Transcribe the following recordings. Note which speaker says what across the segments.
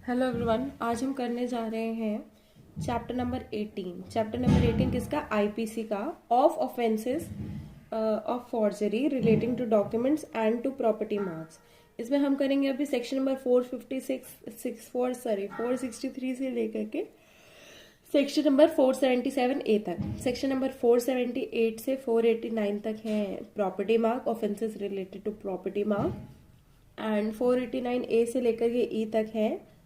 Speaker 1: Hello everyone, आज हम करने जा रहे हैं चैप्टर नंबर 18। चैप्टर नंबर 18 किसका? आईपीसी का, of offences of forgery relating to documents and to property marks. इसमें हम करेंगे अभी सेक्शन नंबर 463 से लेकर के सेक्शन नंबर 477 ए तक। सेक्शन नंबर 478 से 489 तक है property mark, offences related to property mark, and 489 A से लेकर के ई तक है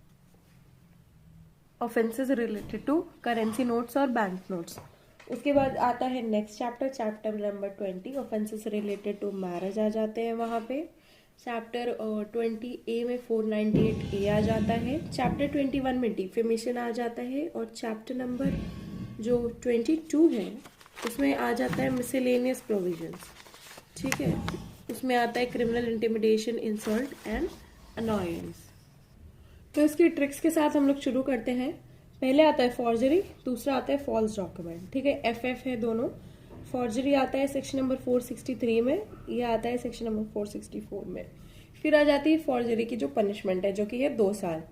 Speaker 1: offences related to currency notes और बैंक नोट्स। उसके बाद आता है next chapter, chapter number 20, offences related to marriage आ जाते हैं वहाँ पे। चैप्टर 20 ए में 498 ए आ जाता है। चैप्टर 21 में डिफेमेशन आ जाता है, और चैप्टर नंबर जो 22 है उसमें आ जाता है मिसलेनियस प्रोविजंस। ठीक है, उसमें आता है criminal intimidation, insult and annoyance. तो इसकी ट्रिक्स के साथ हम लोग शुरू करते हैं। पहले आता है फॉर्जरी, दूसरा आता है फॉल्स डॉक्यूमेंट। ठीक है, एफ है दोनों। फॉर्जरी आता है सेक्शन नंबर 463 में, यह आता है सेक्शन नंबर 464 में। फिर आ जाती है फॉर्जरी की जो पनिशमेंट है, जो कि है 2 साल।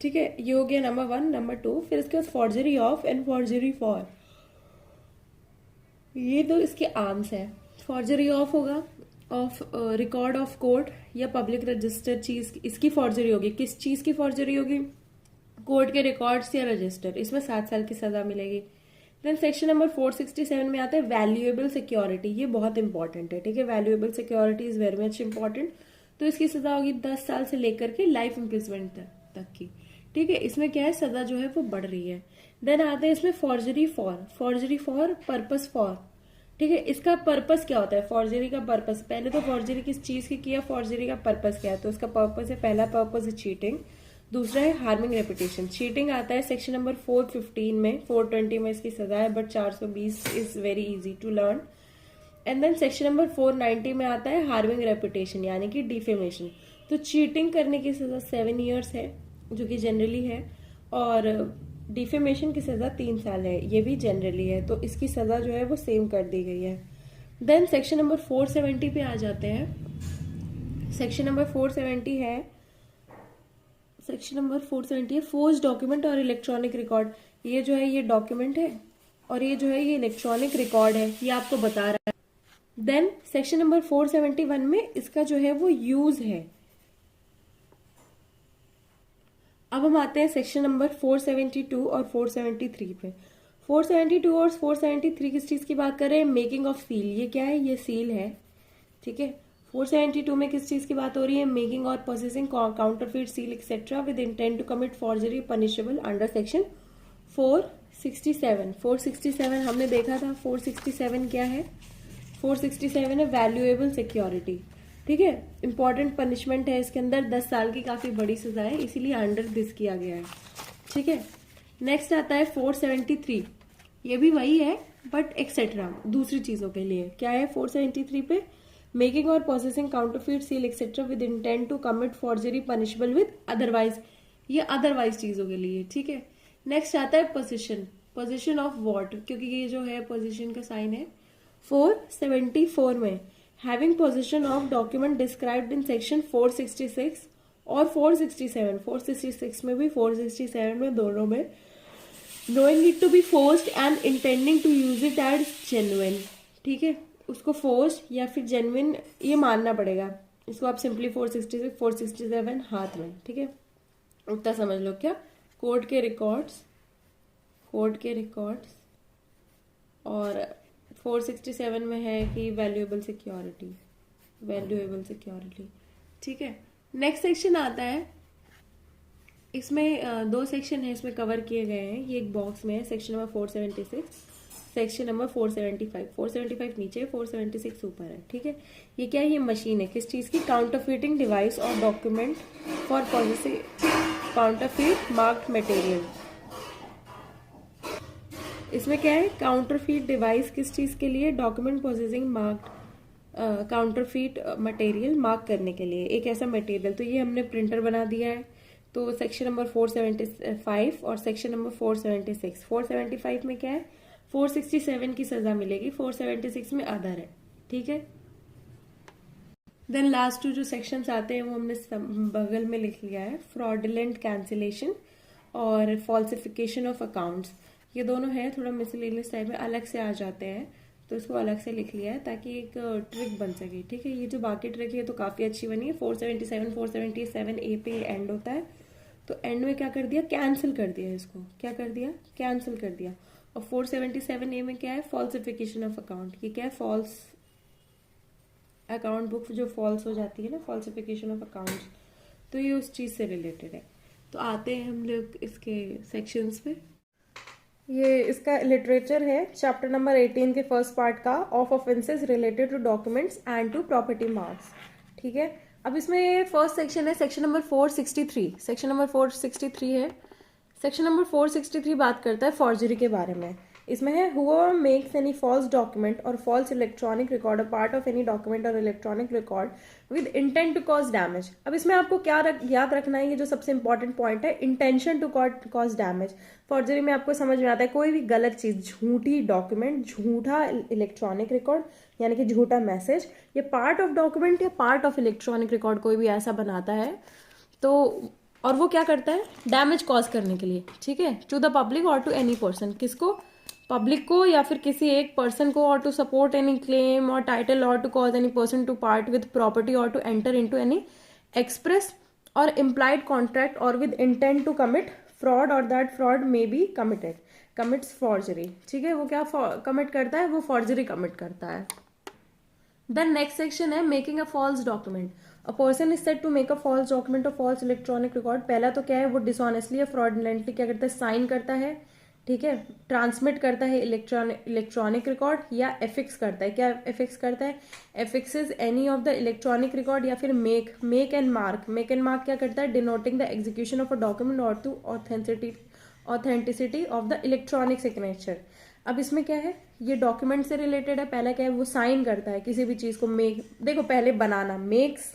Speaker 1: ठीक है, ये हो गया नंबर 1। नंबर 2, फिर इसके बाद forgery of and forgery for, ये तो इसके आर्म्स है। फॉर्जरी ऑफ होगा ऑफ रिकॉर्ड ऑफ कोर्ट या पब्लिक रजिस्टर चीज, इसकी फॉर्जरी होगी। किस चीज की फॉर्जरी होगी? कोर्ट के रिकॉर्ड्स या रजिस्टर, इसमें 7 साल की सजा मिलेगी। देन सेक्शन नंबर 467 में आता है वैल्यूएबल सिक्योरिटी। ये बहुत इंपॉर्टेंट है। ठीक है, valuable security is very much important. तो इसकी सजा होगी 10 साल से लेकर के लाइफ इम्प्रिजमेंट तक की। ठीक है, इसमें क्या है, सजा जो है वो बढ़ रही है। देन आता है इसमें फॉर्जरी फॉर पर्पस फॉर। ठीक है, इसका पर्पस क्या होता है? फॉर्जरी का पर्पस, पहले तो फॉर्जरी किस चीज की किया, फॉर्जरी का पर्पस क्या है? तो इसका पर्पस है, पहला पर्पस है चीटिंग, दूसरा है हार्मिंग रेपुटेशन। चीटिंग आता है सेक्शन नंबर 415 में, 420 में इसकी सजा है, but 420 is very easy to learn. And then section number 490 में आता है हार्मिंग रेपुटेशन, यानी कि डिफेमेशन। तो चीटिंग करने की सजा 7 ईयर्स है, जो कि जनरली है, और डिफेमेशन की सजा 3 साल है, ये भी जनरली है। तो इसकी सजा जो है वो सेम कर दी गई है। देन सेक्शन नंबर 470 पे आ जाते हैं। सेक्शन नंबर 470 है, सेक्शन नंबर 470 है force document or electronic record. ये जो है ये डॉक्यूमेंट है, और ये जो है ये इलेक्ट्रॉनिक रिकॉर्ड है, ये आपको बता रहा है। देन सेक्शन नंबर 471 में इसका जो है वो यूज है। अब हम आते हैं सेक्शन नंबर 472 और 473 पे। 472 और 473 किस चीज की बात कर रहे हैं? Making of seal. ये क्या है? ये सील है। ठीक है, 472 में किस चीज की बात हो रही है? Making or processing counterfeit seal etcetera with intent to commit forgery punishable under section 467। 467 हमने देखा था। 467 क्या है? 467 है वैल्यूएबल सिक्योरिटी। ठीक है, इंपॉर्टेंट पनिशमेंट है इसके अंदर, 10 साल की काफी बड़ी सजा है, इसीलिए अंडर दिस किया गया है। ठीक है, नेक्स्ट आता है 473। ये भी वही है, बट एक्सेट्रा, दूसरी चीजों के लिए। क्या है 473 पे? Making or processing counterfeit seal etcetera with intent to commit forgery punishable with otherwise, ये अदरवाइज चीजों के लिए। ठीक है, नेक्स्ट आता है पोजिशन ऑफ वॉट, क्योंकि ये जो है पोजिशन का साइन है। 474 में having position of document described in section 466 और 467, 466 में भी 467 में, दोनों में knowing it to be forged and intending to use it as genuine. ठीक है, उसको फोर्स्ड या फिर जेन्युइन ये मानना पड़ेगा। इसको आप सिंपली 466, 467 हाथ में। ठीक है, उतना समझ लो। क्या? कोर्ट के रिकॉर्ड्स और 467 में है कि वैल्यूएबल सिक्योरिटी। ठीक है, नेक्स्ट सेक्शन आता है। इसमें 2 सेक्शन है, इसमें कवर किए गए हैं। ये एक बॉक्स में है, सेक्शन नंबर 476, सेक्शन नंबर 475। 475 नीचे, 476 ऊपर है। ठीक है, ये क्या है? ये मशीन है, किस चीज की? काउंटरफीटिंग डिवाइस और document for processing counterfeit marked material. इसमें क्या है? काउंटरफीट डिवाइस किस चीज के लिए? Document processing marked counterfeit material mark करने के लिए, एक ऐसा मटेरियल। तो ये हमने प्रिंटर बना दिया है। तो सेक्शन नंबर 475 और सेक्शन नंबर 476। 475 में क्या है? 467 की सजा मिलेगी, 476 में अदर है। ठीक है, देन लास्ट टू जो सेक्शंस आते हैं वो हमने बगल में लिख लिया है, फ्रॉडुलेंट कैंसिलेशन और फॉल्सिफिकेशन ऑफ अकाउंट्स। ये दोनों है थोड़ा मिसलेनियस टाइप में, अलग से आ जाते हैं, तो इसको अलग से लिख लिया है ताकि एक ट्रिक बन सके। ठीक है, ये जो बाकी ट्रिक है तो काफ़ी अच्छी बनी है। 477 ए पे एंड होता है, तो एंड में क्या कर दिया, कैंसिल कर दिया इसको। क्या कर दिया, कैंसिल कर दिया। और 477 ए में क्या है, फॉल्सिफिकेशन ऑफ अकाउंट। ये क्या है, फॉल्स अकाउंट बुक जो फॉल्स हो जाती है ना, फॉल्सिफिकेशन ऑफ अकाउंट्स, तो ये उस चीज़ से रिलेटेड है। तो आते हैं हम लोग इसके सेक्शंस पे। ये इसका लिटरेचर है, चैप्टर नंबर 18 के फर्स्ट पार्ट का, of offences related to documents and to property marks. ठीक है, अब इसमें फर्स्ट सेक्शन है, सेक्शन नंबर 463। सेक्शन नंबर 463 है। सेक्शन नंबर 463 बात करता है फॉर्जरी के बारे में। इसमें है, whoever makes any false document or false electronic record a part of any document or electronic record with intent to cause damage। अब इसमें आपको क्या याद रखना है, ये जो सबसे इंपॉर्टेंट पॉइंट है, intention to cause damage. Forgery में आपको समझ में आता है कोई भी गलत चीज, झूठी डॉक्यूमेंट, झूठा इलेक्ट्रॉनिक रिकॉर्ड यानी कि झूठा मैसेज, ये पार्ट ऑफ डॉक्यूमेंट या पार्ट ऑफ इलेक्ट्रॉनिक रिकॉर्ड कोई भी ऐसा बनाता है तो, और वो क्या करता है, डैमेज कॉज करने के लिए। ठीक है, टू द पब्लिक और टू एनी पर्सन, किसको, पब्लिक को या फिर किसी एक पर्सन को, और टू सपोर्ट एनी क्लेम और टाइटल, और to cause any person to part with property और to enter into any express और इम्प्लाइड कॉन्ट्रैक्ट और with intent to commit fraud और that fraud may be commits forgery. ठीक है, वो क्या कमिट करता है, वो फॉर्जरी कमिट करता है। देन नेक्स्ट सेक्शन है, making a false document. A person is said to make a false document or false electronic record. पहला तो क्या है, वो डिसऑनेस्टली या फ्रॉडलेंटली क्या करता है, साइन करता है। ठीक है, ट्रांसमिट करता है इलेक्ट्रॉनिक रिकॉर्ड, या एफिक्स करता है। क्या एफिक्स करता है, affixes any of the electronic record, या फिर make and mark. Make and mark क्या करता है, denoting the execution of a document और to authenticity of the electronic signature. अब इसमें क्या है, ये डॉक्यूमेंट से रिलेटेड है। पहला क्या है, वो साइन करता है किसी भी चीज को। मेक, देखो पहले बनाना, मेक्स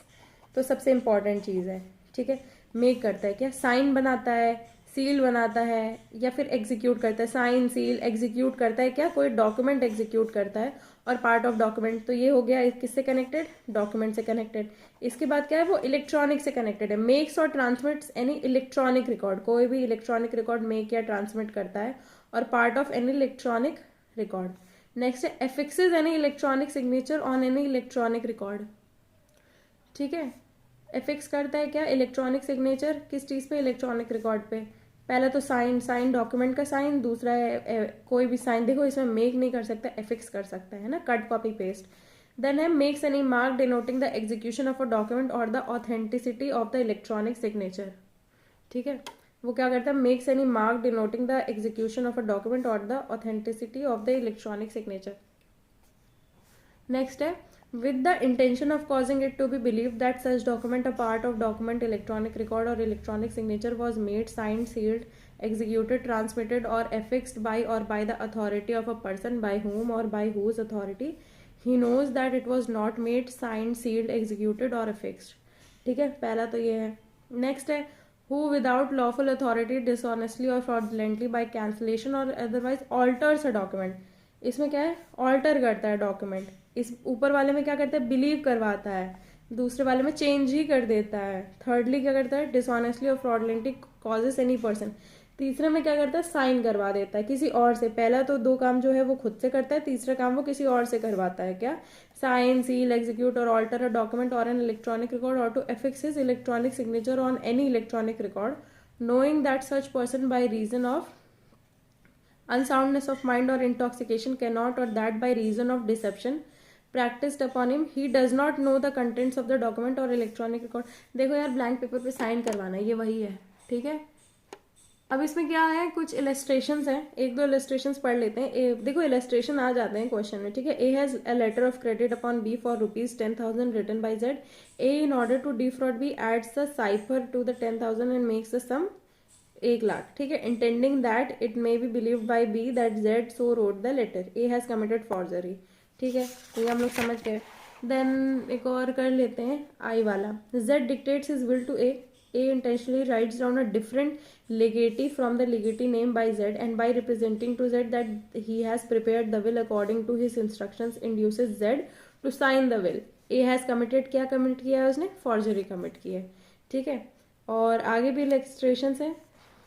Speaker 1: तो सबसे इंपॉर्टेंट चीज है। ठीक है, मेक करता है क्या, साइन बनाता है, सील बनाता है, या फिर एग्जीक्यूट करता है। साइन, सील, एग्जीक्यूट करता है क्या, कोई डॉक्यूमेंट एग्जीक्यूट करता है, और पार्ट ऑफ डॉक्यूमेंट, तो ये हो गया किससे कनेक्टेड, डॉक्यूमेंट से कनेक्टेड। इसके बाद क्या है, वो इलेक्ट्रॉनिक से कनेक्टेड है। मेक्स और ट्रांसमिट्स एनी इलेक्ट्रॉनिक रिकॉर्ड, कोई भी इलेक्ट्रॉनिक रिकॉर्ड मेक या ट्रांसमिट करता है, और part of any electronic record. Next है, affixes any electronic signature on any electronic record. ठीक है, एफिक्स करता है क्या, इलेक्ट्रॉनिक सिग्नेचर, किस चीज पे, इलेक्ट्रॉनिक रिकॉर्ड पे। पहला तो साइन डॉक्यूमेंट का साइन, दूसरा है कोई भी साइन। देखो इसमें मेक नहीं कर सकता, एफिक्स कर सकता है ना, कट कॉपी पेस्ट। देन है, makes any mark denoting the execution of a document और the authenticity of the electronic signature. ठीक है, वो क्या करता है, makes any mark denoting the execution of a document और the authenticity of the electronic signature. Next है, with the intention of causing it to be believed that such document, a part of document, electronic record or electronic signature was made, signed, sealed, executed, transmitted or affixed by or by the authority of a person by whom or by whose authority he knows that it was not made, signed, sealed, executed or affixed। ठीक है, पहला तो ये है। Next है, who without lawful authority dishonestly or fraudulently by cancellation or otherwise alters a document। इसमें क्या है, ऑल्टर करता है डॉक्यूमेंट। इस ऊपर वाले में क्या करता है, बिलीव करवाता है, दूसरे वाले में चेंज ही कर देता है। थर्डली क्या करता है, डिसऑनेस्टली और फ्रॉडलेंटली कॉजेस एनी पर्सन। तीसरे में क्या करता है, साइन करवा देता है किसी और से। पहला तो दो काम जो है वो खुद से करता है, तीसरा काम वो किसी और से करवाता है। क्या, sign, seal, execute or alter a document और an electronic record or to affix his electronic signature on any electronic record, knowing that such person by reason of unsoundness of mind or intoxication cannot, or that by reason of deception practiced upon him he does not know the contents of the document or electronic record। देखो यार, blank paper पे sign करवाना है, ये वही है। ठीक है, अब इसमें क्या है, कुछ इलस्ट्रेशंस हैं, एक दो इलस्ट्रेशंस पढ़ लेते हैं। देखो इलस्ट्रेशन आ जाते हैं क्वेश्चन में। ठीक है, A has a letter of credit upon B for ₹10,000 written by Z. A in order to defraud B adds the cipher to the 10,000 and makes the sum 1,00,000। ठीक है, intending that it may be believed by B that Z so wrote the letter, A has committed forgery. ठीक है, तो ये हम लोग समझ गए। देन एक और कर लेते हैं, आई वाला। Z dictates his will to A. A intentionally writes down a different legatee from the legatee named by Z, and by representing to Z that he has prepared the will according to his instructions induces Z to sign the will। A has committed, क्या commit किया है उसने, forgery commit की है, ठीक है। और आगे भी इलस्ट्रेशन है,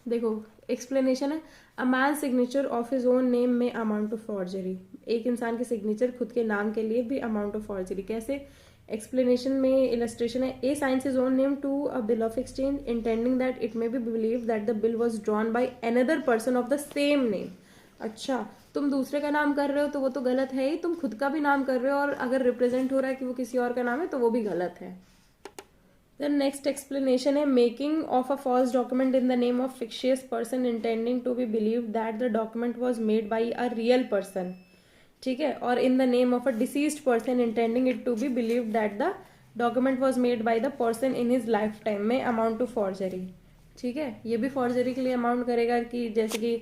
Speaker 1: देखो एक्सप्लेनेशन है, a man signature of his own name में अमाउंट टू फॉर्जरी, एक इंसान के सिग्नेचर खुद के नाम के लिए भी अमाउंट ऑफ फॉर्जरी, कैसे, एक्सप्लेनेशन में इलस्ट्रेशन है, A signs his own name to a bill of exchange intending that it may be believe that the bill was drawn by another person of the same name. अच्छा, तुम दूसरे का नाम कर रहे हो तो वो तो गलत है ही, तुम खुद का भी नाम कर रहे हो और अगर रिप्रेजेंट हो रहा है कि वो किसी और का नाम है तो वो भी गलत है। Then next explanation है, making of a false document in the name of fictitious person intending to be believed that the document was made by a real person, ठीक है, और in the name of a deceased person intending it to be believed that the document was made by the person in his lifetime में amount to forgery, ठीक है। ये भी forgery के लिए amount करेगा कि जैसे कि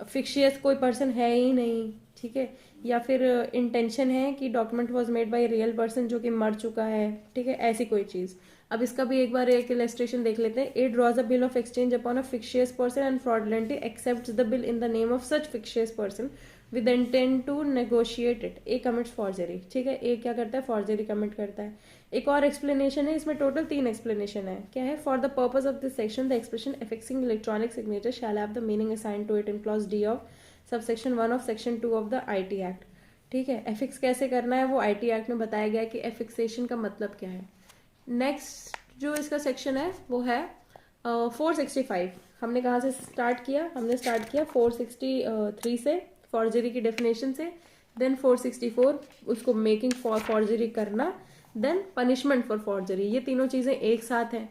Speaker 1: fictitious कोई person है ही नहीं, ठीक है, या फिर इंटेंशन है कि document was made by real person जो कि मर चुका है, ठीक है, ऐसी कोई चीज़। अब इसका भी एक बार एक इलस्ट्रेशन देख लेते हैं, A draws a bill of exchange upon a fictitious person and fraudulently accepts the bill in the name of such fictitious person with intent to negotiate it, A commits forgery, ठीक है, ए क्या करता है, forgery commit करता है। एक और explanation है, इसमें टोटल 3 एक्सप्लेनेशन है, क्या है, for the purpose of this section the expression affixing electronic signature shall have the meaning assigned to it in clause D of subsection 1 of section 2 of the IT act, ठीक है। Affix कैसे करना है वो IT act में बताया गया है कि एफिक्सेशन का मतलब क्या है। नेक्स्ट जो इसका सेक्शन है वो है 465, हमने कहाँ से स्टार्ट किया, हमने स्टार्ट किया 463 से, फॉर्जरी की डेफिनेशन से, देन 464 उसको मेकिंग फॉर फॉर्जरी करना, देन पनिशमेंट फॉर फॉर्जरी, ये तीनों चीजें एक साथ हैं,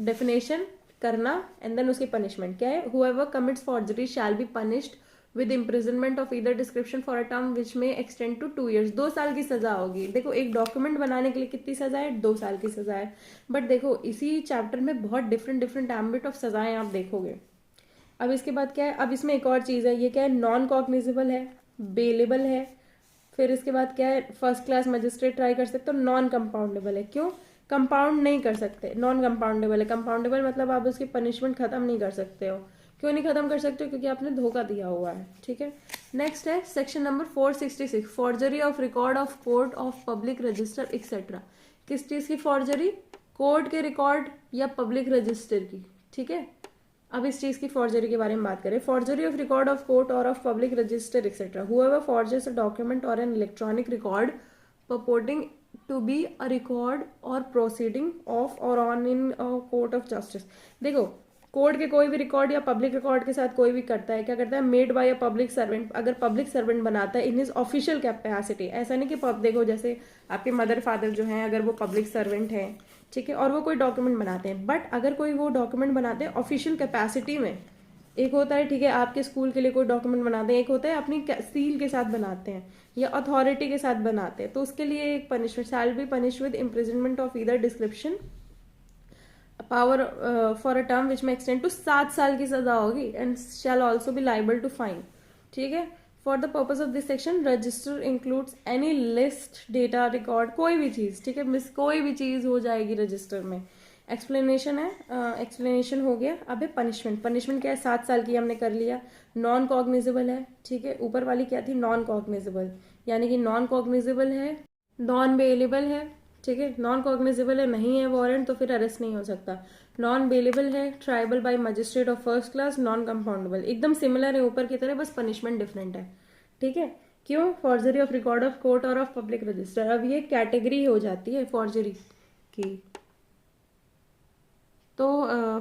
Speaker 1: डेफिनेशन करना एंड देन उसकी पनिशमेंट क्या है, whoever commits forgery shall be punished with imprisonment of either description for a term which may extend to 2 years, 2 साल की सजा होगी। देखो एक डॉक्यूमेंट बनाने के लिए कितनी सजा है, 2 साल की सजा है, बट देखो इसी चैप्टर में बहुत डिफरेंट डिफरेंट एम्बिट ऑफ सजाएं आप देखोगे। अब इसके बाद क्या है, अब इसमें एक और चीज है, ये क्या है, नॉन कॉग्निजेबल है, बेलेबल है, फिर इसके बाद क्या है, फर्स्ट क्लास मजिस्ट्रेट ट्राई कर सकते हो, नॉन कंपाउंडेबल है, क्यों, कंपाउंड नहीं कर सकते, नॉन कंपाउंडेबल है, कंपाउंडेबल मतलब आप उसकी पनिशमेंट खत्म नहीं कर सकते हो, क्यों नहीं खत्म कर सकते हो, क्योंकि आपने धोखा दिया हुआ है, ठीक है। नेक्स्ट है section number 466, forgery of record of court of public register etcetera, किस चीज की फॉर्जरी, कोर्ट के रिकॉर्ड या पब्लिक रजिस्टर की, ठीक है। अब इस चीज की फॉर्जरी के बारे में बात करें, forgery of record of court और of public register etcetera, whoever forges a document और an electronic record purporting to be a record or proceeding of or on in a court of justice, देखो court के कोई भी record या public record के साथ कोई भी करता है, क्या करता है, made by a public servant, अगर पब्लिक सर्वेंट बनाता है इन हिज ऑफिशियल कैपेसिटी, ऐसा नहीं कि देखो जैसे आपके मदर फादर जो हैं अगर वो पब्लिक सर्वेंट हैं, ठीक है, और वो कोई डॉक्यूमेंट बनाते हैं, बट अगर कोई वो डॉक्यूमेंट बनाते हैं ऑफिशियल कैपेसिटी में, एक होता है, ठीक है, आपके स्कूल के लिए कोई डॉक्यूमेंट बनाते हैं, एक होता है अपनी सील के साथ बनाते हैं या अथॉरिटी के साथ बनाते हैं, तो उसके लिए एक punishment, shall be punish with imprisonment of either description power for a term which may extend to 7 साल की सजा होगी and shall also be liable to fine, ठीक है। For the purpose of this section register includes any list data record, कोई भी चीज, ठीक है, मिस कोई भी चीज हो जाएगी रजिस्टर में। एक्सप्लेनेशन है, एक्सप्लेनेशन हो गया। अब है पनिशमेंट, पनिशमेंट क्या है, 7 साल की हमने कर लिया, नॉन कॉग्निजेबल है, ठीक है, ऊपर वाली क्या थी, नॉन कॉग्निजेबल, यानी कि नॉन कॉग्निजेबल है, नॉन बेलेबल है, ठीक है, नॉन कॉग्निजेबल है, नहीं है वारंट तो फिर अरेस्ट नहीं हो सकता, नॉन बेलेबल है, tribal bye magistrate of first class, non compoundable, एकदम सिमिलर है ऊपर की तरह, बस पनिशमेंट डिफरेंट है, ठीक है। क्यों, forgery of record of court और ऑफ पब्लिक रजिस्टर, अब ये कैटेगरी हो जाती है फॉर्जरी की। तो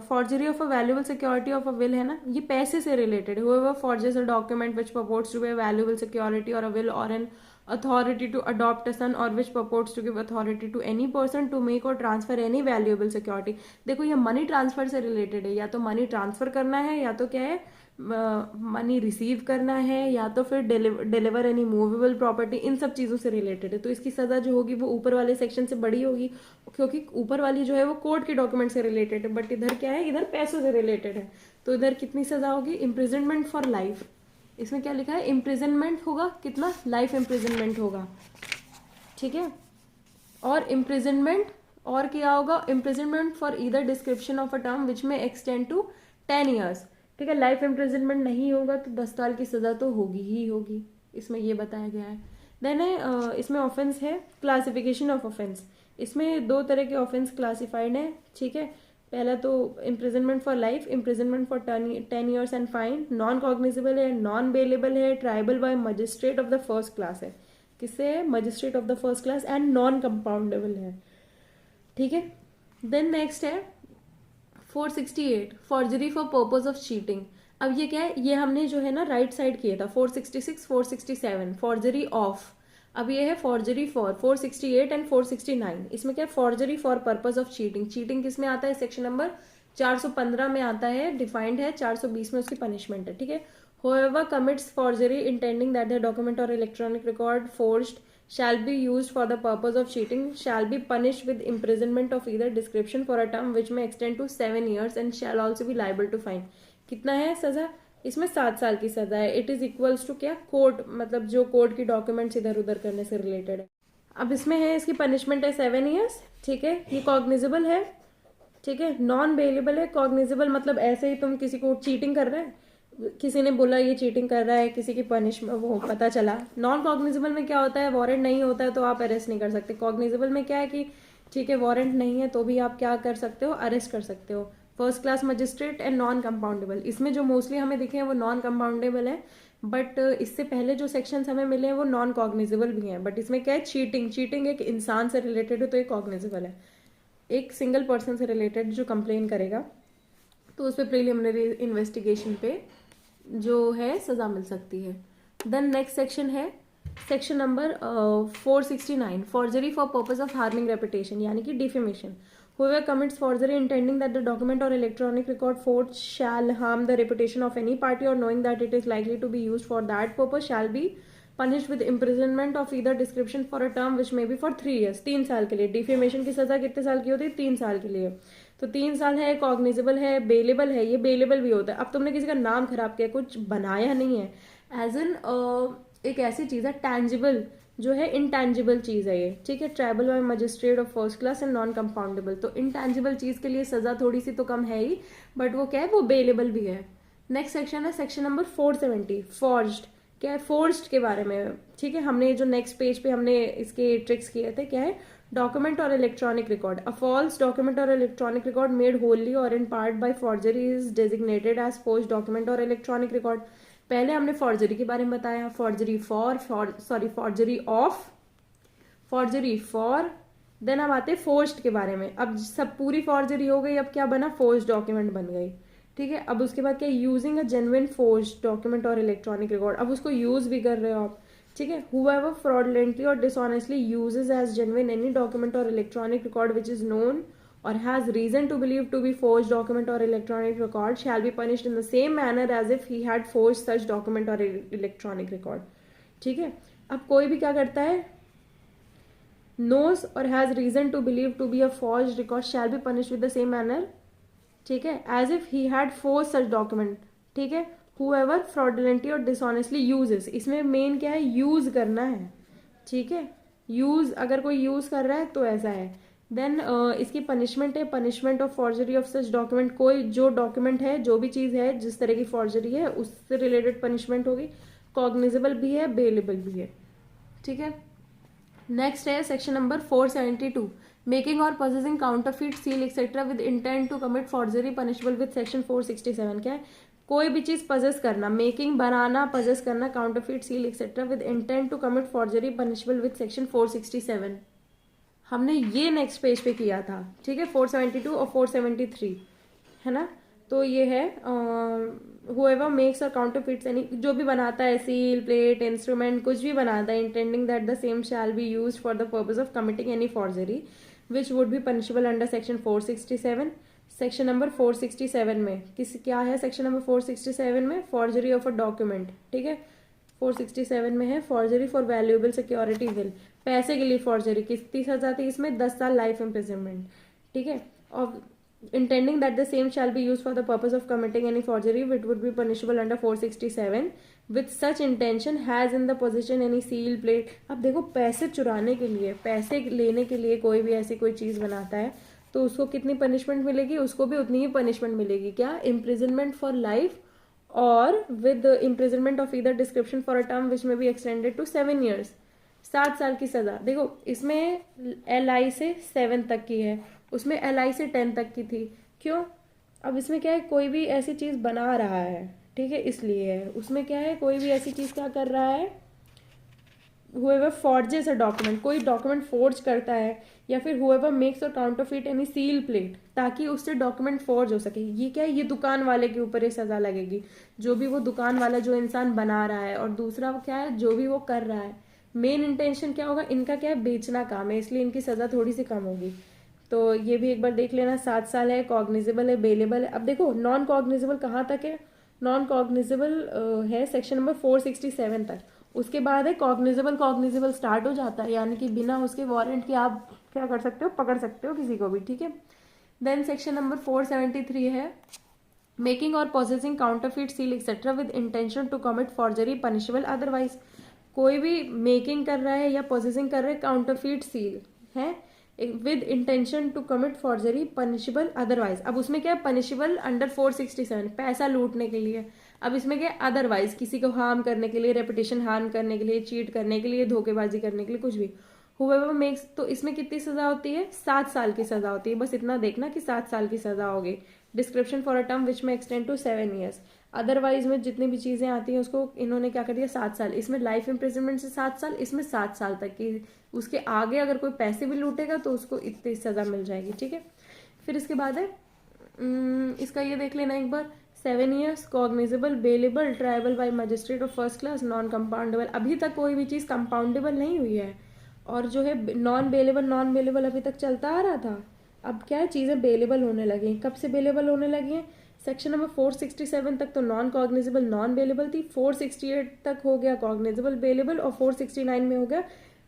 Speaker 1: forgery of a valuable security of a will है ना, ये पैसे से related, whoever forges a document which purports to be a valuable security or a will or an authority to adopt a son or which purports to give authority to any person to make or transfer any valuable security, देखो ये money transfer से related है, या तो money transfer करना है, या तो क्या है, मनी रिसीव करना है, या तो फिर डिलीवर एनी मूवेबल प्रॉपर्टी, इन सब चीजों से रिलेटेड है, तो इसकी सजा जो होगी वो ऊपर वाले सेक्शन से बड़ी होगी, क्योंकि ऊपर वाली जो है वो कोर्ट के डॉक्यूमेंट से रिलेटेड है, बट इधर क्या है, इधर पैसों से रिलेटेड है, तो इधर कितनी सजा होगी, इम्प्रिजनमेंट फॉर लाइफ, इसमें क्या लिखा है, इम्प्रिजनमेंट होगा कितना, लाइफ इम्प्रिजनमेंट होगा, ठीक है, और इम्प्रिजनमेंट और क्या होगा, imprisonment for either description of a term which may extend to 10 years, ठीक है, लाइफ इम्प्रिजनमेंट नहीं होगा तो 10 साल की सजा तो होगी ही होगी, इसमें ये बताया गया है। देन है इसमें ऑफेंस है, क्लासिफिकेशन ऑफ ऑफेंस, इसमें दो तरह के ऑफेंस क्लासिफाइड है, ठीक है। पहला तो imprisonment for life, imprisonment for 10 years and fine, non cognizable है, नॉन बेलेबल है, tribal bye magistrate of the first class है। किससे है? Magistrate of the first class, and non compoundable है, ठीक है। देन नेक्स्ट है 468, forgery for purpose of cheating. अब ये क्या है? ये हमने जो है ना राइट साइड किया था 466, 467 फॉर्जरी ऑफ। अब ये है फॉर्जरी फॉर 468 एंड 469। इसमें क्या है? Forgery for purpose of cheating. Cheating किस में आता है? सेक्शन नंबर 415 में आता है, डिफाइंड है। 420 में उसकी पनिशमेंट है, ठीक है। Whoever commits forgery intending that the document or electronic record forged shall be used for the purpose of cheating shall be punished with imprisonment of either description for a term which may extend to 7 years and shall also be liable to fine। कितना है सजा? इसमें 7 साल की सजा है। It is equals to क्या? Court, मतलब जो कोर्ट की डॉक्यूमेंट्स इधर उधर करने से रिलेटेड है। अब इसमें है, इसकी पनिशमेंट है 7 years, ठीक है। ये कॉग्निजेबल है, ठीक है। नॉन बेलेबल है। कॉग्निजेबल मतलब ऐसे ही तुम किसी को चीटिंग कर रहे हैं, किसी ने बोला ये चीटिंग कर रहा है, किसी की पनिशमेंट वो पता चला। नॉन कॉग्निजेबल में क्या होता है? वारंट नहीं होता है तो आप अरेस्ट नहीं कर सकते। कॉग्निजेबल में क्या है कि ठीक है वारंट नहीं है तो भी आप क्या कर सकते हो? अरेस्ट कर सकते हो। First class magistrate and non compoundable. इसमें जो मोस्टली हमें दिखे हैं वो नॉन कंपाउंडेबल है, बट इससे पहले जो सेक्शंस हमें मिले हैं वो नॉन कॉग्निजेबल भी हैं। बट इसमें क्या है? चीटिंग। चीटिंग एक इंसान से रिलेटेड है तो ये कॉग्निजेबल है। एक सिंगल पर्सन से रिलेटेड जो कंप्लेन करेगा तो उस पर प्रिलिमिनरी इन्वेस्टिगेशन पे जो है सजा मिल सकती है। देन नेक्स्ट सेक्शन है section number 469, forgery for purpose of harming reputation, यानी कि defamation. Whoever commits forgery intending that the document or electronic record forged shall harm the reputation of any party or knowing that it is likely to be used for that purpose shall be punished with imprisonment of either description for a term which may be for 3 years। 3 साल के लिए। Defamation की सजा कितने साल की होती है? 3 साल के लिए। तो 3 साल है, कॉग्निजेबल है, बेलेबल है। ये बेलेबल भी होता है। अब तुमने किसी का नाम खराब किया, कुछ बनाया नहीं है, एज एन एक ऐसी चीज है टैंजिबल जो है, इनटैंजिबल चीज है ये, ठीक है। Tribal bye magistrate of first class and non compoundable. तो इनटैंजिबल चीज के लिए सजा थोड़ी सी तो कम है ही, बट वो क्या है? वो बेलेबल भी है। नेक्स्ट सेक्शन है सेक्शन नंबर 470, फॉर्ज्ड। क्या है? फोर्स्ड के बारे में, ठीक है। हमने जो नेक्स्ट पेज पे हमने इसके ट्रिक्स किए थे, क्या है? Document or electronic record. A false document or electronic record made wholly or in part by forgery is designated as forged document or electronic record. पहले हमने फॉर्जरी के बारे में बताया, forgery forgery of, forgery for. Then अब आते हैं forced के बारे में। अब सब पूरी फॉर्जरी हो गई, अब क्या बना? फोर्स्ड डॉक्यूमेंट बन गई, ठीक है। अब उसके बाद क्या? Using a genuine forced document or electronic record. अब उसको यूज भी कर रहे हो आप, ठीक है। Whoever fraudulently or dishonestly uses as genuine any document or electronic record which is known or has reason to believe to be forged document or electronic record shall be punished in the same manner as if he had forged such document or electronic record, ठीक है। अब कोई भी क्या करता है? knows or has reason to believe to be a forged record shall be punished with the same manner, ठीक है, as if he had forged such document, ठीक है। whoever fraudulently और dishonestly uses, इसमें मेन क्या है? यूज करना है, ठीक है। यूज, अगर कोई यूज कर रहा है तो ऐसा है। देन इसकी पनिशमेंट है, punishment of forgery of such document. कोई जो डॉक्यूमेंट है, जो भी चीज है जिस तरह की फॉर्जरी है, उससे रिलेटेड पनिशमेंट होगी। कॉग्निजेबल भी है, बेलेबल भी है, ठीक है। नेक्स्ट है सेक्शन नंबर 472, मेकिंग और possessing counterfeit seal etcetera with intent to commit forgery punishable with section 467। क्या है? कोई भी चीज पजेस करना, मेकिंग बनाना, पजेस करना, counterfeit seal etcetera with intent to commit forgery punishable with section 467। हमने ये नेक्स्ट पेज पे किया था, ठीक है। 472 और 473 है ना। तो ये है whoever makes or counterfeits any, जो भी बनाता है सील, प्लेट, इंस्ट्रूमेंट, कुछ भी बनाता है, intending that the same shall be used for the purpose of committing any forgery which would be punishable under section 467। Section number 467 में क्या है? सेक्शन नंबर 467 में फॉर्जरी ऑफ अ डॉक्यूमेंट, ठीक है। 467 में है forgery for valuable security will, पैसे के लिए फॉर्जरी। कितनी सजा थी इसमें? 10 साल लाइफ इम्प्रिजनमेंट, ठीक है। और intending that the same shall be used for the purpose of committing any forgery which would be punishable under 467 with such intention has in the possession any seal, plate। अब देखो, पैसे चुराने के लिए, पैसे लेने के लिए कोई भी ऐसी कोई चीज बनाता है तो उसको कितनी पनिशमेंट मिलेगी? उसको भी उतनी ही पनिशमेंट मिलेगी। क्या? इम्प्रिजनमेंट फॉर लाइफ और with imprisonment of either description for a term which में बी एक्सटेंडेड टू 7 years, 7 साल की सजा। देखो इसमें LI से 7 तक की है, उसमें LI से 10 तक की थी। क्यों? अब इसमें क्या है, कोई भी ऐसी चीज बना रहा है, ठीक है, इसलिए है। उसमें क्या है, कोई भी ऐसी चीज क्या कर रहा है, whoever forges a document, कोई डॉक्यूमेंट फोर्ज करता है, या फिर whoever makes or counterfeit any seal plate, ताकि उससे डॉक्यूमेंट फोर्ज हो सके। ये क्या है, ये दुकान वाले के ऊपर ये सजा लगेगी, जो भी वो दुकान वाला जो इंसान बना रहा है। और दूसरा क्या है, जो भी वो कर रहा है, मेन इंटेंशन क्या होगा, इनका क्या है, बेचना काम है, इसलिए इनकी सजा थोड़ी सी कम होगी। तो ये भी एक बार देख लेना। 7 साल है, कॉग्निजेबल है, बेलेबल है। अब देखो नॉन कॉग्निजेबल कहाँ तक है, नॉन कॉग्निजेबल है सेक्शन नंबर 467 तक। उसके बाद है कॉग्निजेबल। कॉग्निजेबल स्टार्ट हो जाता है, यानी कि बिना उसके वारंट के आप क्या कर सकते हो, पकड़ सकते हो किसी को भी, ठीक है। देन सेक्शन नंबर 473 है मेकिंग और possessing counterfeit seal etcetera with intention to commit forgery punishable otherwise. कोई भी मेकिंग कर रहा है या पोजेसिंग कर रहा है काउंटरफीट सील है with intention to commit forgery punishable otherwise. अब उसमें क्या है, पनिशेबल अंडर 467, पैसा लूटने के लिए। अब इसमें क्या है, अदरवाइज, किसी को हार्म करने के लिए, रेपुटेशन हार्म करने के लिए, चीट करने के लिए, धोखेबाजी करने के लिए, कुछ भी। हुएवर मेक्स, तो इसमें कितनी सजा होती है, 7 साल की सजा होती है। बस इतना देखना कि 7 साल की सजा होगी। Description for a term which may extend to 7 years. Otherwise में जितनी भी चीजें आती हैं उसको इन्होंने क्या कर दिया, 7 साल। इसमें लाइफ इम्प्रिजनमेंट से 7 साल, इसमें 7 साल तक की। उसके आगे अगर कोई पैसे भी लूटेगा तो उसको इतनी सजा मिल जाएगी, ठीक है। फिर इसके बाद है इसका ये देख लेना एक बार, 7 years, cognizable, bailable, triable by magistrate of first class, non compoundable. अभी तक कोई भी चीज कंपाउंडेबल नहीं हुई है। और जो है नॉन बेलेबल अभी तक चलता आ रहा था। अब क्या है, चीजें बेलेबल होने लगी। कब से बेलेबल होने लगी हैं, सेक्शन नंबर 467 तक तो नॉन कॉग्निजेबल नॉन बेलेबल थी, 468 तक हो गया कॉग्निजेबल बेलेबल, और 469 में हो गया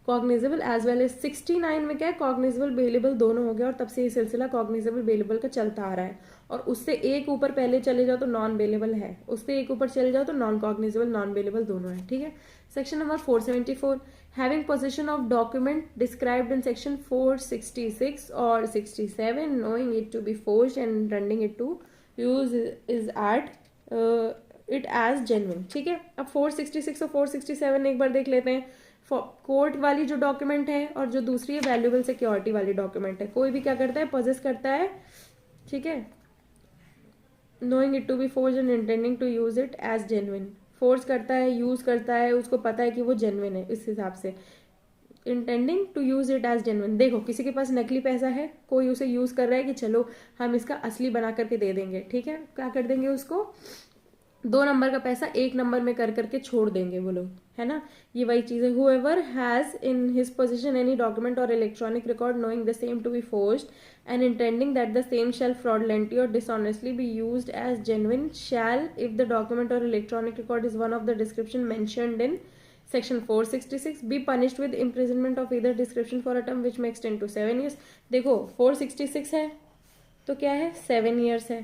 Speaker 1: कॉग्निजेबल एज वेल एज 69 में क्या है, कॉग्निजेबल बेलेबल दोनों हो गया। और तब से ये सिलसिला कॉग्निजेबल बेलेबल का चलता आ रहा है। और उससे एक ऊपर पहले चले जाओ तो नॉन बेलेबल है, उससे एक ऊपर चले जाओ तो नॉन कॉग्निजेबल नॉन बेलेबल दोनों है, ठीक है। Section number 474 having position of document described in section 466 और 67 knowing it to be forged and intending it to use is at it as genuine, ठीक है। अब 466 और 467 एक बार देख लेते हैं। कोर्ट वाली जो डॉक्यूमेंट है और जो दूसरी है वैल्यूएबल सिक्योरिटी वाली डॉक्यूमेंट है। कोई भी क्या करता है, पोजेस करता है, ठीक है, knowing it to be forged and intending to use it as genuine। Force करता है, यूज करता है, उसको पता है कि वो जेन्युइन है, इस हिसाब से intending to use it as genuine. देखो किसी के पास नकली पैसा है, कोई उसे यूज कर रहा है कि चलो हम इसका असली बना करके दे देंगे, ठीक है, क्या कर देंगे उसको, 2 नंबर का पैसा 1 नंबर में कर करके छोड़ देंगे वो लोग, है ना। ये वही चीज है। whoever has in his possession any document or electronic record knowing the same to be forged and intending that the same shall fraudulently or dishonestly be used as genuine shall, if the document or electronic record is one of the description mentioned in section 466, be punished with imprisonment of either description for a term which may extend to 7 years। देखो 466 है तो क्या है, 7 years है।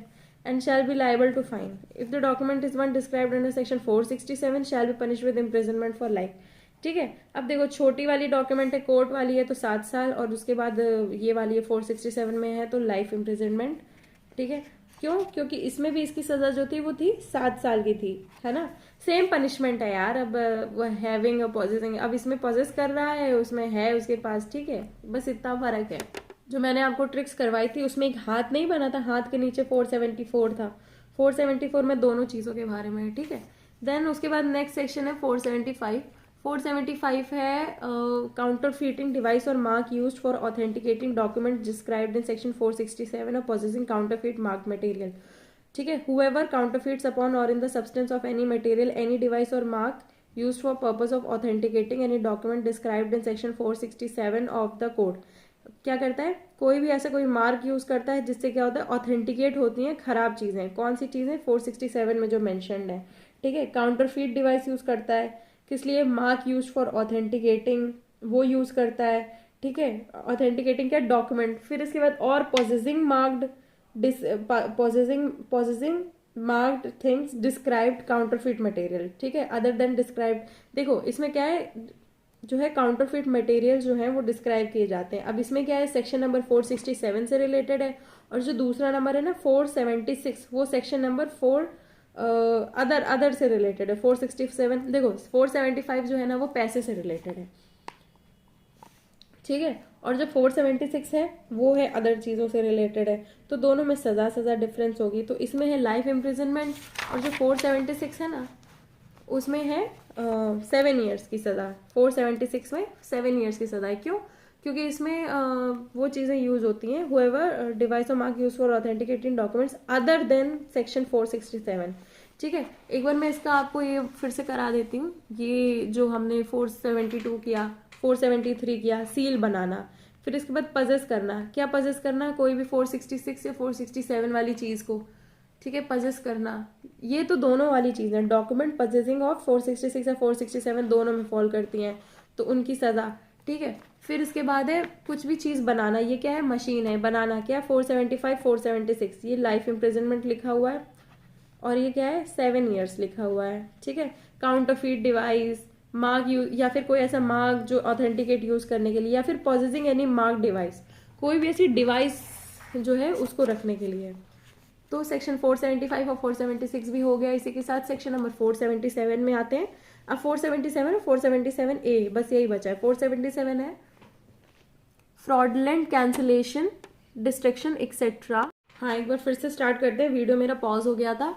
Speaker 1: and shall be liable to fine if the document is one described under section 467 shall be punished with imprisonment for life, ठीक है। अब देखो छोटी वाली डॉक्यूमेंट है, कोर्ट वाली है तो 7 साल, और उसके बाद ये वाली है 467 में है तो लाइफ इम्प्रिजनमेंट, ठीक है। क्यों? क्योंकि इसमें भी इसकी सजा जो थी वो थी 7 साल की थी, है ना। सेम पनिशमेंट है यार। अब हैविंग और पॉजेसिंग, अब इसमें पॉजेस कर रहा है, उसमें है उसके पास, ठीक है, बस इतना फर्क है। जो मैंने आपको ट्रिक्स करवाई थी उसमें एक हाथ नहीं बना था, हाथ के नीचे 474 था। 474 में दोनों चीजों के बारे में है, ठीक है। देन उसके बाद नेक्स्ट सेक्शन है 475। 475 है काउंटर फीटिंग डिवाइस और mark used for authenticating document described in section 467 और पोजेसिंग काउंटरफीट मार्क मटेरियल, ठीक है। हुएवर काउंटरफीट्स अपॉन और in the substance of any material any device और mark used for purpose of authenticating any document described in section 467 of the code, क्या करता है, कोई भी ऐसा कोई मार्क यूज करता है जिससे क्या होता है, ऑथेंटिकेट होती हैं खराब चीजें। कौन सी चीजें, 467 में जो मेंशन्ड है, ठीक है। काउंटरफीट डिवाइस यूज करता है, किस लिए, मार्क यूज फॉर ऑथेंटिकेटिंग, वो यूज करता है, ठीक है। ऑथेंटिकेटिंग क्या, डॉक्यूमेंट। फिर इसके बाद और possessing marked possessing marked things described counterfeit material, ठीक है, अदर देन डिस्क्राइब्ड। देखो इसमें क्या है, जो है काउंटरफीट मटेरियल जो है वो डिस्क्राइब किए जाते हैं। अब इसमें क्या है, सेक्शन नंबर 467 से रिलेटेड है, और जो दूसरा नंबर है ना 476 वो सेक्शन नंबर 4 अदर से रिलेटेड है। 467 देखो 475 जो है ना वो पैसे से रिलेटेड है, ठीक है। और जो 476 है वो है अदर चीज़ों से रिलेटेड है, तो दोनों में सज़ा डिफरेंस होगी। तो इसमें है लाइफ इम्प्रिजनमेंट, और जो 476 है ना उसमें है 7 ईयर्स की सज़ा। 476 में 7 ईयर्स की सज़ा है। क्यों? क्योंकि इसमें वो चीज़ें यूज़ होती हैं, हुएवर डिवाइस और mark use for authenticating documents other than section 467। ठीक है, एक बार मैं इसका आपको ये फिर से करा देती हूँ। ये जो हमने 472 किया, 473 किया, सील बनाना, फिर इसके बाद पजेस करना। क्या पजेस करना? कोई भी 466 या 467 वाली चीज़ को, ठीक है, पजेस करना। ये तो दोनों वाली चीज़ है, डॉक्यूमेंट पजेसिंग ऑफ 466 या 467 दोनों में फॉल करती हैं, तो उनकी सज़ा। ठीक है, फिर इसके बाद है कुछ भी चीज़ बनाना। ये क्या है? मशीन है। बनाना क्या? 475 476 ये लाइफ इम्प्रिजनमेंट लिखा हुआ है, और ये क्या है? 7 ईयर्स लिखा हुआ है। ठीक है, काउंटरफीट डिवाइस, मार्क यूज, या फिर कोई ऐसा मार्क जो ऑथेंटिकेट यूज करने के लिए, या फिर पॉसेसिंग एनी मार्क डिवाइस, कोई भी ऐसी डिवाइस जो है उसको रखने के लिए। तो सेक्शन 475 और 476 भी हो गया। इसी के साथ सेक्शन नंबर 477 में आते हैं। अब 477 और 477A बस यही बचा है। 477 है फ्रॉडलेंट कैंसिलेशन, डिस्ट्रक्शन एक्सेट्रा। हाँ, एक बार फिर से स्टार्ट करते हैं, वीडियो मेरा पॉज हो गया था।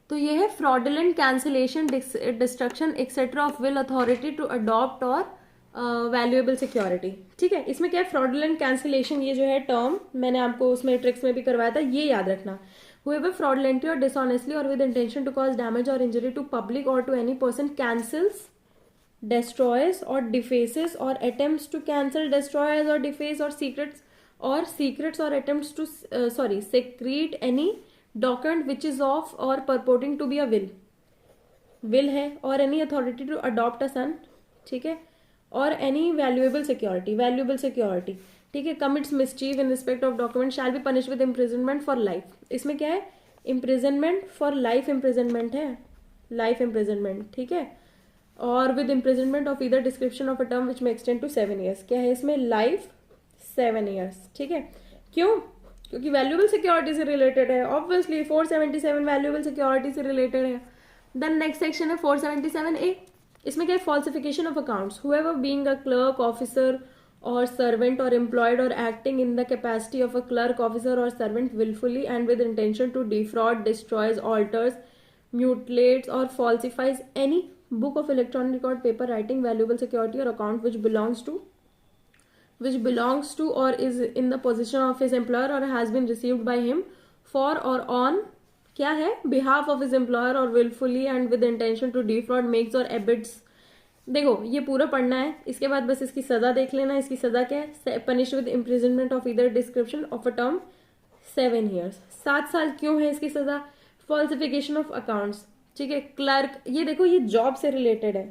Speaker 1: तो ये है fraudulent cancellation, destruction etcetera of will authority to adopt or valuable security. ठीक है, इसमें क्या है? फ्रॉडलेंट कैंसिलेशन, ये जो है टर्म मैंने आपको उस मैट्रिक्स में भी करवाया था, ये याद रखना। whoever fraudulently or dishonestly or with intention to cause damage or injury to public or to any person cancels, destroys or defaces or attempts to cancel, destroys or deface or secrets or attempts to secrete any document which is of or purporting to be a will है, और any authority to adopt a son, ठीक है, और any valuable security, ठीक है, commits mischief in respect of document shall be punished with imprisonment for life। इसमें क्या है? imprisonment for life, imprisonment है, life imprisonment, ठीक है, और with imprisonment of either description of a term which may extend to 7 years। क्या है इसमें? life 7 years। ठीक है, क्यों? क्योंकि वैल्यूएबल सिक्योरिटी से रिलेटेड है, ऑब्वियसली 477 वैल्यूएबल सिक्योरिटी से रिलेटेड है। देन नेक्स्ट सेक्शन है 477A। इसमें क्या है? Falsification of accounts, whoever being a clerk, officer or servant or employed or acting in the capacity of a clerk, officer or servant willfully and with intention to defraud, destroys, alters, mutilates or falsifies any book of electronic record, paper, writing, valuable security or account which belongs to or is in the possession of his employer or has been received by him for or on, क्या है? behalf of his employer or willfully and with intention to defraud, makes or abets। देखो ये पूरा पढ़ना है, इसके बाद बस इसकी सजा देख लेना। इसकी सजा क्या है? Punish with imprisonment of either description of a term 7 years. 7 साल क्यों है इसकी सजा? फॉल्सिफिकेशन ऑफ अकाउंट्स, ठीक है, क्लर्क, ये देखो ये जॉब से रिलेटेड है।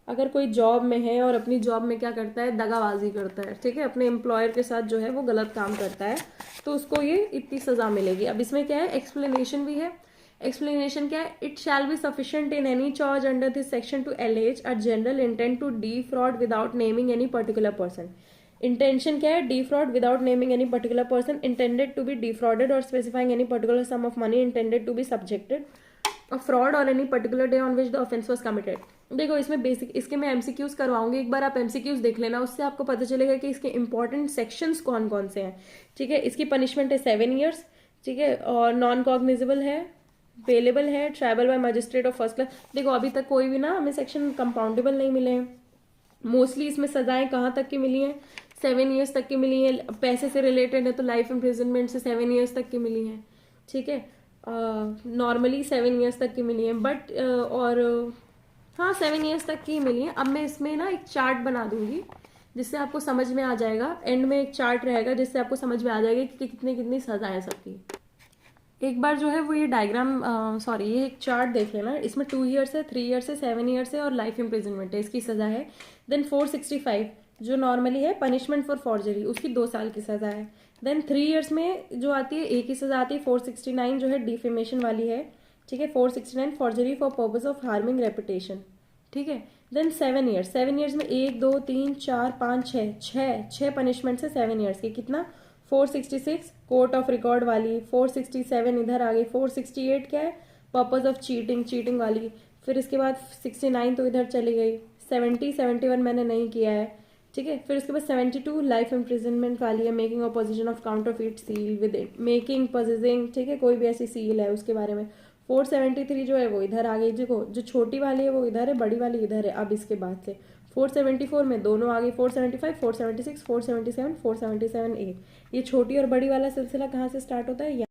Speaker 1: अगर कोई जॉब में है और अपनी जॉब में क्या करता है? दगाबाजी करता है, ठीक है, अपने एम्प्लॉयर के साथ जो है वो गलत काम करता है, तो उसको ये इतनी सजा मिलेगी। अब इसमें क्या है? एक्सप्लेनेशन भी है। एक्सप्लेनेशन क्या है? It shall be sufficient in any charge under this section to allege a general intent to defraud without naming any particular person। Intention क्या है? defraud without naming any particular person intended to be defrauded or specifying any particular sum of money intended to be subjected a fraud or any particular day on which the offense was committed। देखो इसमें basic, इसके मैं MCQs करवाऊंगी, एक बार आप MCQs देख लेना, उससे आपको पता चलेगा कि इसके इंपॉर्टेंट सेक्शंस कौन कौन से हैं। ठीक है, इसकी पनिशमेंट है 7 ईयर्स, ठीक है, और नॉन कॉग्निजेबल है, पेलेबल है, tribal bye magistrate of first class. देखो अभी तक कोई भी ना हमें सेक्शन कंपाउंडेबल नहीं मिले हैं। मोस्टली इसमें सजाएं कहाँ तक की मिली हैं? 7 ईयर्स तक की मिली है। पैसे से रिलेटेड है तो लाइफ इम्प्रिजनमेंट से 7 ईयर्स तक की मिली है। ठीक है, नॉर्मली 7 ईयर्स तक की मिली है, बट और हाँ 7 ईयर्स तक की मिली है। अब मैं इसमें ना एक चार्ट बना दूंगी जिससे आपको समझ में आ जाएगा। एंड में एक चार्ट रहेगा जिससे आपको समझ में आ जाएगा कि कितनी कितनी सजाएं सबकी। एक बार जो है वो ये डायग्राम ये एक चार्ट देख लेना। इसमें 2 ईयर्स है, 3 ईयर्स है, 7 ईयर्स है और लाइफ इम्प्रिजनमेंट है, इसकी सजा है। देन 465 जो नॉर्मली है पनिशमेंट फॉर फॉर्जरी, उसकी 2 साल की सजा है। देन 3 ईयर्स में जो आती है एक ही सजा आती है। 469 जो है डिफेमेशन वाली है, ठीक है, 469 forgery for purpose of harming reputation, ठीक है। देन 7 ईयर्स, 7 ईयर्स में 1 2 3 4 5 6 पनिशमेंट है 7 ईयर्स की। कितना? 466 कोर्ट ऑफ रिकॉर्ड वाली, 467 इधर आ गई, 468 क्या है? पर्पज ऑफ चीटिंग वाली। फिर इसके बाद 69 तो इधर चली गई, 71 मैंने नहीं किया है, ठीक है। फिर उसके बाद 72 लाइफ इम्प्रिजनमेंट वाली है, मेकिंग और position of counterfeit seal with it, making possessing, ठीक है, कोई भी ऐसी सील है उसके बारे में। 473 जो है वो इधर आ गई, देखो जो छोटी वाली है वो इधर है, बड़ी वाली इधर है अब इसके बाद से। 474 में दोनों आ गई, 475, 476, 477, 477 ए। ये छोटी और बड़ी वाला सिलसिला कहाँ से स्टार्ट होता है?